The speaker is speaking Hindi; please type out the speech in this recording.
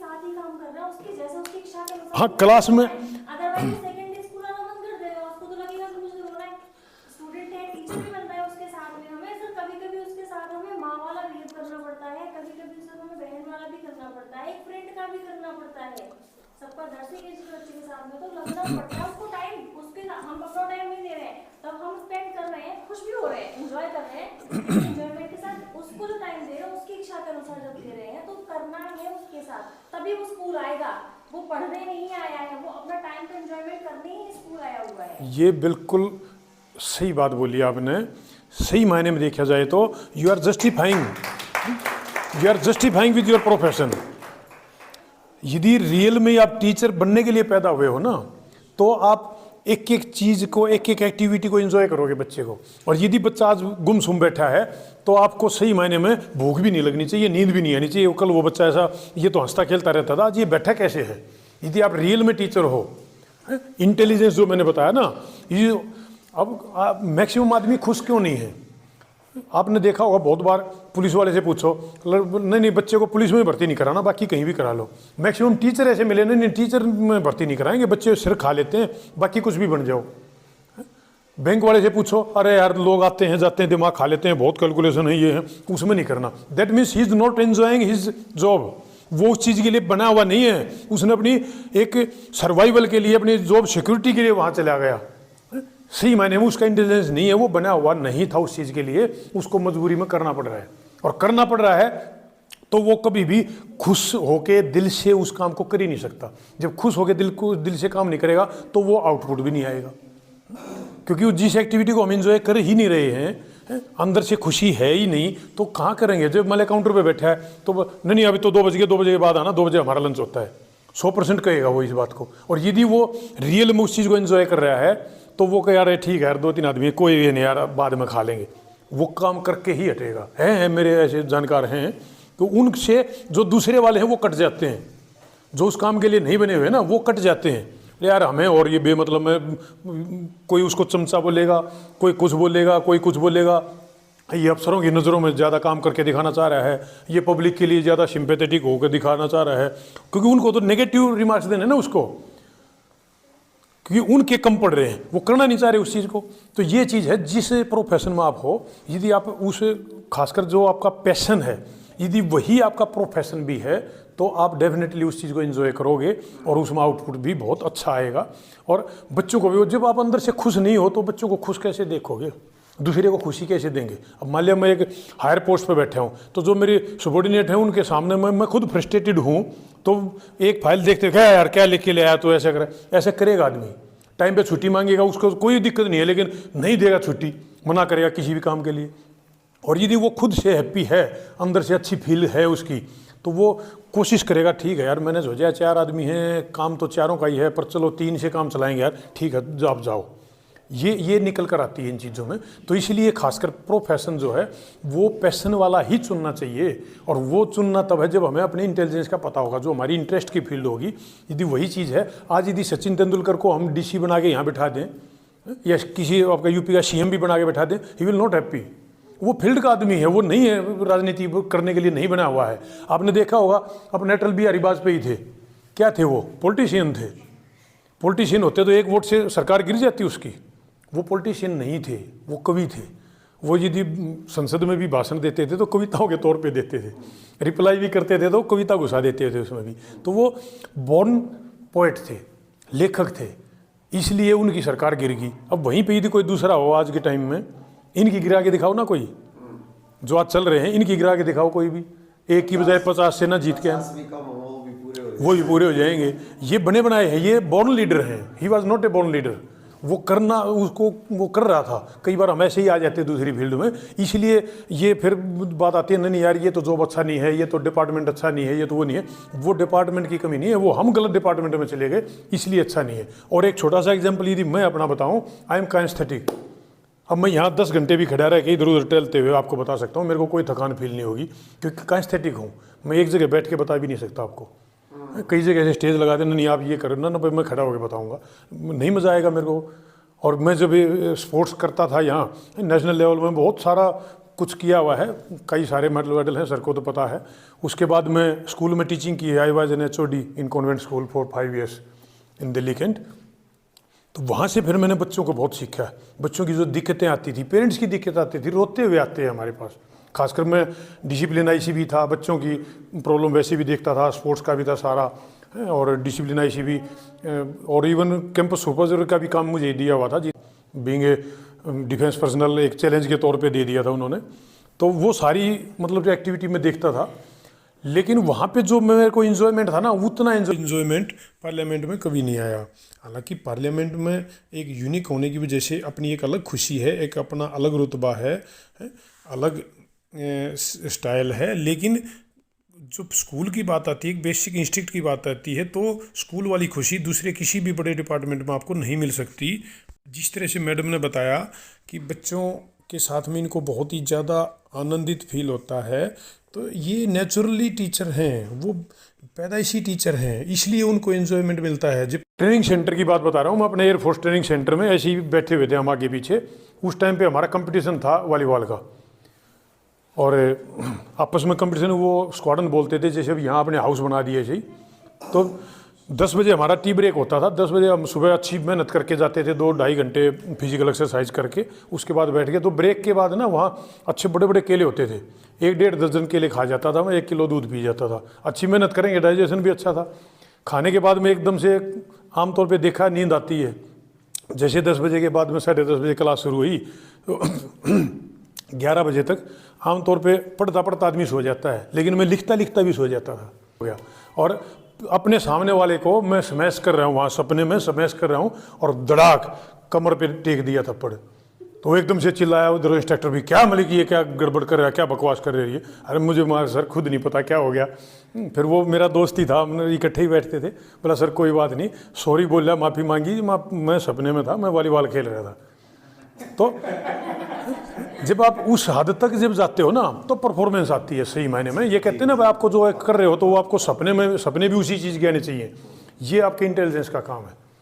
साथ ही काम कर रहा है, उसके जैसे उसकी इच्छा के अनुसार। हाँ, क्लास में अदरवाइज सेकेंडरी स्कूल आना बंद कर देगा, उसको तो लगेगा कि मुझे रोना है। स्टूडेंट है, टीचर भी बन रहा है उसके साथ में, हमें सर कभी कभी उसके साथ हमें माँ वाला बिहेव करना पड़ता है, कभी कभी सर हमें बहन वाला भी करना पड़ता है, एक फ्रेंड का भी करना पड़ता है। सबका 10 के बच्चे के साथ में तो लगना पड़ता है उसको टाइम, उसके हम अपना टाइम नहीं दे रहे हैं, तब हम स्पेंड कर रहे हैं, खुश भी हो रहे हैं, एंजॉय कर रहे हैं, एंजॉयमेंट के साथ उसको जो टाइम दे रहे हैं उसकी इच्छा के अनुसार जब दे रहे हैं तो करना है उसके साथ, तभी वो स्कूल आएगा। वो पढ़ने नहीं आया है, वो अपना टाइम तो एंजॉयमेंट करने ही स्कूल आया हुआ है। ये बिल्कुल सही बात बोली आपने। सही मायने में देखा जाए तो you are justifying with your profession. यदि रियल में आप टीचर बनने के लिए पैदा हुए हो ना, तो आप एक एक चीज़ को, एक एक एक्टिविटी को एंजॉय करोगे बच्चे को। और यदि बच्चा आज गुमसुम बैठा है तो आपको सही मायने में भूख भी नहीं लगनी चाहिए, नींद भी नहीं आनी चाहिए। कल वो बच्चा ऐसा, ये तो हंसता खेलता रहता था, आज ये बैठा कैसे है। यदि आप रियल में टीचर हो, इंटेलिजेंस जो मैंने बताया ना, ये अब मैक्सिमम आदमी खुश क्यों नहीं है। आपने देखा होगा बहुत बार, पुलिस वाले से पूछो, नहीं बच्चे को पुलिस में भर्ती नहीं कराना, बाकी कहीं भी करा लो। मैक्सिमम टीचर ऐसे मिले, नहीं टीचर में भर्ती नहीं कराएंगे, बच्चे सिर खा लेते हैं, बाकी कुछ भी बन जाओ। बैंक वाले से पूछो, अरे यार लोग आते हैं जाते हैं, दिमाग खा लेते हैं, बहुत कैलकुलेशन है, ये है, उसमें नहीं करना। That means he is not enjoying his job. वो उस चीज़ के लिए बना हुआ नहीं है, उसने अपनी एक सर्वाइवल के लिए, अपनी जॉब सिक्योरिटी के लिए वहाँ चला गया। सही मायने में उसका इंटेलिजेंस नहीं है, वो बना हुआ नहीं था उस चीज़ के लिए, उसको मजबूरी में करना पड़ रहा है। और करना पड़ रहा है तो वो कभी भी खुश होके दिल से उस काम को कर ही नहीं सकता। जब खुश होके दिल से काम नहीं करेगा तो वो आउटपुट भी नहीं आएगा, क्योंकि जिस एक्टिविटी को हम एंजॉय कर ही नहीं रहे हैं, अंदर से खुशी है ही नहीं, तो कहाँ करेंगे। जब मान काउंटर पे बैठा है तो नहीं अभी तो 2 बजे के बाद आना, 2 बजे हमारा लंच होता है, 100% कहेगा वो इस बात को। और यदि वो रियल में उस चीज़ को एंजॉय कर रहा है तो वो कह यार ठीक है यार, 2-3 आदमी कोई ये नहीं यार, बाद में खा लेंगे, वो काम करके ही हटेगा। है मेरे ऐसे जानकार हैं, तो उनसे जो दूसरे वाले हैं वो कट जाते हैं, जो उस काम के लिए नहीं बने हुए ना वो कट जाते हैं। यार हमें, और ये बेमतलब में कोई उसको चमचा बोलेगा, कोई कुछ बोलेगा, कोई कुछ बोलेगा, ये अफसरों की नज़रों में ज़्यादा काम करके दिखाना चाह रहा है, ये पब्लिक के लिए ज़्यादा सिंपैथेटिक होकर दिखाना चाह रहा है, क्योंकि उनको तो नेगेटिव रिमार्क्स देने ना उसको, क्योंकि उनके कम पड़ रहे हैं, वो करना नहीं चाह रहे उस चीज़ को। तो ये चीज़ है, जिस प्रोफेशन में आप हो, यदि आप उस खासकर जो आपका पैशन है, यदि वही आपका प्रोफेशन भी है, तो आप डेफिनेटली उस चीज़ को एंजॉय करोगे और उसमें आउटपुट भी बहुत अच्छा आएगा। और बच्चों को भी, जब आप अंदर से खुश नहीं हो तो बच्चों को खुश कैसे देखोगे, दूसरे को खुशी कैसे देंगे। अब मान लिया मैं एक हायर पोस्ट पे बैठा हूँ, तो जो मेरे सबॉर्डिनेट हैं उनके सामने मैं खुद फ्रस्ट्रेटेड हूँ, तो एक फाइल देखते क्या यार क्या लिख के ले आया, तो ऐसा करे, ऐसे करेगा आदमी। टाइम पे छुट्टी मांगेगा, उसको कोई दिक्कत नहीं है, लेकिन नहीं देगा छुट्टी, मना करेगा किसी भी काम के लिए। और यदि वो खुद से हैप्पी है, अंदर से अच्छी फील है उसकी, तो वो कोशिश करेगा, ठीक है यार मैंने सोचा 4 आदमी हैं, काम तो चारों का ही है, पर चलो 3 से काम चलाएंगे यार, ठीक है आप जाओ। ये निकल कर आती है इन चीज़ों में। तो इसलिए खासकर प्रोफेशन जो है वो पैशन वाला ही चुनना चाहिए, और वो चुनना तब है जब हमें अपने इंटेलिजेंस का पता होगा, जो हमारी इंटरेस्ट की फील्ड होगी। यदि वही चीज़ है, आज यदि सचिन तेंदुलकर को हम डीसी बना के यहाँ बिठा दें, या किसी आपका यूपी का सीएम भी बना के बैठा दें, ही विल नॉट हैप्पी। वो फील्ड का आदमी है, वो नहीं है, राजनीति करने के लिए नहीं बना हुआ है। आपने देखा होगा अपने अटल बिहारी वाजपेयी थे, क्या थे वो, पॉलिटिशियन थे। पॉलिटिशियन होते तो 1 वोट से सरकार गिर जाती उसकी। वो पॉलिटिशियन नहीं थे, वो कवि थे। वो यदि संसद में भी भाषण देते थे तो कविताओं के तौर पे देते थे, रिप्लाई भी करते थे तो कविता घुसा देते थे उसमें भी। तो वो बॉर्न पोएट थे, लेखक थे, इसलिए उनकी सरकार गिर गई। अब वहीं पे यदि कोई दूसरा हो आज के टाइम में, इनकी गिरा के दिखाओ ना, कोई जो आज चल रहे हैं इनकी गिरा के दिखाओ, कोई भी एक की बजाय 50 से ना जीत के वो भी पूरे हो जाएंगे। ये बने बनाए हैं, ये बॉर्न लीडर हैं। He was not a born leader, वो करना उसको वो कर रहा था। कई बार हम ऐसे ही आ जाते हैं दूसरी फील्ड में, इसलिए ये फिर बात आती है, नहीं यार ये तो जॉब अच्छा नहीं है, ये तो डिपार्टमेंट अच्छा नहीं है, ये तो वो नहीं है। वो डिपार्टमेंट की कमी नहीं है, वो हम गलत डिपार्टमेंट में चले गए इसलिए अच्छा नहीं है। और एक छोटा सा एग्जाम्पल यदि मैं अपना बताऊँ, आई एम काइनेस्थेटिक। अब मैं यहाँ 10 घंटे भी खड़ा रह के इधर उधर टहलते हुए आपको बता सकता हूँ, मेरे को कोई थकान फील नहीं होगी, क्योंकि काइनेस्थेटिक हूँ। मैं एक जगह बैठ के बता भी नहीं सकता आपको, कई जगह ऐसे स्टेज लगा देना, नहीं आप ये करो ना, भाई मैं खड़ा होकर बताऊंगा, नहीं मज़ा आएगा मेरे को। और मैं जब स्पोर्ट्स करता था यहाँ नेशनल लेवल में, बहुत सारा कुछ किया हुआ है, कई सारे मेडल वेडल हैं, सर को तो पता है। उसके बाद मैं स्कूल में टीचिंग की है, I was an HOD in convent school for 5 years in Delhi cantt. तो वहाँ से फिर मैंने बच्चों को बहुत सीखा है। बच्चों की जो दिक्कतें आती थी, पेरेंट्स की दिक्कत आती थी, रोते हुए आते हैं हमारे पास। खासकर मैं डिसिप्लिन IC भी था, बच्चों की प्रॉब्लम वैसे भी देखता था, स्पोर्ट्स का भी था सारा, और डिसिप्लिन IC भी, और इवन कैंपस सुपरवाइजर का भी काम मुझे दिया हुआ था जी, बीइंग ए डिफेंस पर्सनल, एक चैलेंज के तौर पे दे दिया था उन्होंने। तो वो सारी मतलब जो एक्टिविटी मैं देखता था, लेकिन वहाँ पे जो मेरे को इन्जॉयमेंट था ना, उतना इन्जॉयमेंट पार्लियामेंट में कभी नहीं आया। हालांकि पार्लियामेंट में एक यूनिक होने की वजह से अपनी एक अलग खुशी है, एक अपना अलग रुतबा है, अलग स्टाइल है। लेकिन जब स्कूल की बात आती है, एक बेसिक इंस्टिंक्ट की बात आती है, तो स्कूल वाली खुशी दूसरे किसी भी बड़े डिपार्टमेंट में आपको नहीं मिल सकती। जिस तरह से मैडम ने बताया कि बच्चों के साथ में इनको बहुत ही ज़्यादा आनंदित फील होता है, तो ये नेचुरली टीचर हैं, वो पैदाइशी टीचर हैं, इसलिए उनको एंजॉयमेंट मिलता है। जब ट्रेनिंग सेंटर की बात बता रहा हूँ मैं, अपने एयरफोर्स ट्रेनिंग सेंटर में ऐसे ही बैठे हुए थे हम आगे पीछे। उस टाइम पे हमारा कंपटीशन था वॉलीबॉल का, और आपस में कंपटीशन वो स्क्वाडन बोलते थे, जैसे अब यहाँ अपने हाउस बना दिए ऐसे ही। तो 10 बजे हमारा टी ब्रेक होता था। 10 बजे हम सुबह अच्छी मेहनत करके जाते थे, 2-2.5 घंटे फिजिकल एक्सरसाइज करके, उसके बाद बैठ के, तो ब्रेक के बाद ना वहाँ अच्छे बड़े बड़े केले होते थे, 1-1.5 दर्जन केले खा जाता था मैं, 1 किलो दूध पी जाता था। अच्छी मेहनत करेंगे, डाइजेशन भी अच्छा था। खाने के बाद में एकदम से आमतौर पर देखा नींद आती है। जैसे 10 बजे के बाद में 10:30 बजे क्लास शुरू हुई, तो 11 बजे तक आमतौर पे पढ़ता पढ़ता आदमी सो जाता है, लेकिन मैं लिखता लिखता भी सो जाता था, हो गया। और अपने सामने वाले को मैं स्मैश कर रहा हूँ, वहाँ सपने में स्मैश कर रहा हूँ, और धड़ाक कमर पे टेक दिया थप्पड़। तो एकदम से चिल्लाया उधर इंस्ट्रक्टर भी, क्या मलिक ये क्या गड़बड़ कर रहा है, क्या बकवास कर रही है। अरे मुझे मार सर, खुद नहीं पता क्या हो गया। फिर वो मेरा दोस्त ही था, हम इकट्ठे ही बैठते थे। बोला सर कोई बात नहीं, सॉरी बोल रहा, माफ़ी मांगी, मैं सपने में था, मैं वॉलीबॉल खेल रहा था। तो जब आप उस हद तक जब जाते हो ना, तो परफॉर्मेंस आती है सही मायने में। ये कहते हैं ना भाई, आपको जो कर रहे हो तो वो आपको सपने भी उसी चीज़ के आने चाहिए। ये आपके इंटेलिजेंस का काम है।